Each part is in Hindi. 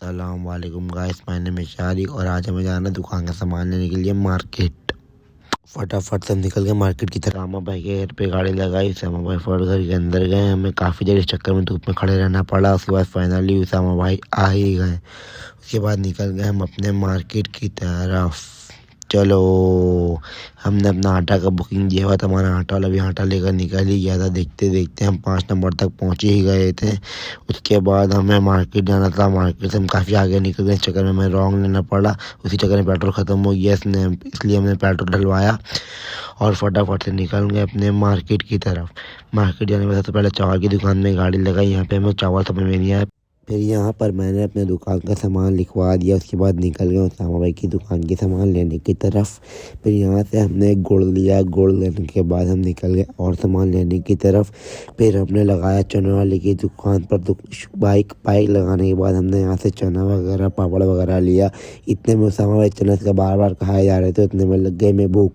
अस्सलाम वालेकुम guys, my name is Shariq और आज हमें जाना है दुकान का सामान लेने के लिए मार्केट। फटाफट से निकल गए मार्केट की तरफ। रामा भाई के घर पे गाड़ी लगाई, उसामा भाई फट घर के अंदर गए। हमें काफ़ी देर इस चक्कर में धूप में खड़े रहना पड़ा। उसके बाद फाइनली उसामा भाई आ ही गए। उसके बाद निकल गए हम अपने मार्केट की तरफ। चलो, हमने अपना आटा का बुकिंग किया हुआ था, हमारा आटा वाला भी आटा लेकर निकल ही गया था। देखते देखते हम 5 नंबर तक पहुँच ही गए थे। उसके बाद हमें मार्केट जाना था। मार्केट से हम काफ़ी आगे निकल गए। इस चक्कर में हमें रॉन्ग लेना पड़ा। उसी चक्कर में पेट्रोल ख़त्म हो गया इसलिए हमने पेट्रोल डलवाया और फटाफट से निकल गए अपने मार्केट की तरफ। मार्केट जाने के बाद सबसे पहले चावल की दुकान में गाड़ी लगाई। यहाँ पे हमें चावल समझ में नहीं आया। फिर यहाँ पर मैंने अपने दुकान का सामान लिखवा दिया। उसके बाद निकल गए उसामा भाई की दुकान के सामान लेने की तरफ। फिर यहाँ से हमने गुड़ लिया। गुड़ लेने के बाद हम निकल गए और सामान लेने की तरफ। फिर हमने लगाया चने वाले की दुकान पर बाइक लगाने के बाद हमने यहाँ से चना वगैरह पापड़ वगैरह लिया। इतने में उसामा भाई चना का बार बार खाए जा रहे थे, इतने में लग गए मैं भूख।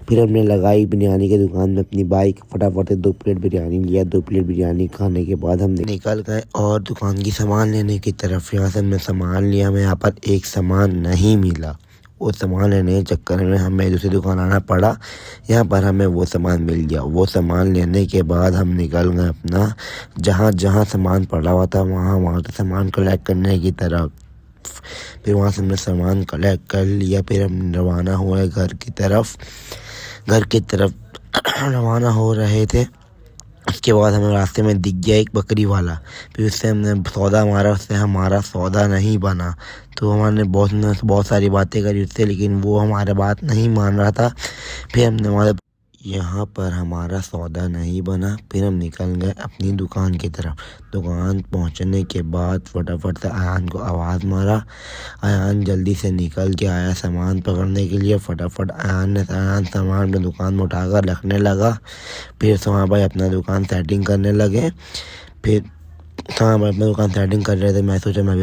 फिर हमने लगाई बिरयानी की दुकान में अपनी बाइक। फटाफट से 2 प्लेट बिरयानी लिया। 2 प्लेट बिरयानी खाने के बाद हम निकल गए और दुकान की सामान लेने की तरफ। यहाँ से हमने सामान लिया। हमें यहाँ पर एक सामान नहीं मिला। वो सामान लेने के चक्कर में हमें दूसरी दुकान आना पड़ा। यहाँ पर हमें वो सामान मिल गया। वो सामान लेने के बाद हम निकल गए अपना जहाँ जहाँ सामान पड़ा हुआ था वहाँ से सामान कलेक्ट करने की तरफ। फिर वहाँ से हमने सामान कलेक्ट कर लिया। फिर हम रवाना हुए घर की तरफ रवाना हो रहे थे। उसके बाद हमें रास्ते में दिख गया एक बकरी वाला। फिर उससे हमने सौदा मारा, उससे हमारा सौदा नहीं बना। तो हमने बहुत सारी बातें करी उससे, लेकिन वो हमारी बात नहीं मान रहा था। फिर हमने यहाँ पर हमारा सौदा नहीं बना। फिर हम निकल गए अपनी दुकान की तरफ। दुकान पहुँचने के बाद फटाफट से अयान को आवाज़ मारा। अयान जल्दी से निकल के आया सामान पकड़ने के लिए। फटाफट अयान सामान अपनी दुकान में उठाकर रखने लगा। फिर सोहा भाई अपना दुकान सेटिंग करने लगे। फिर सोहा भाई अपना दुकान सेटिंग कर रहे थे। मैं सोचा मैं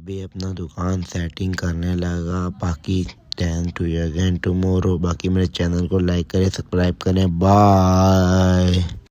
भी अपना दुकान सेटिंग करने लगा। बाकी 10 to you again tomorrow। बाकी मेरे चैनल को लाइक करें, सब्सक्राइब करें। बाय।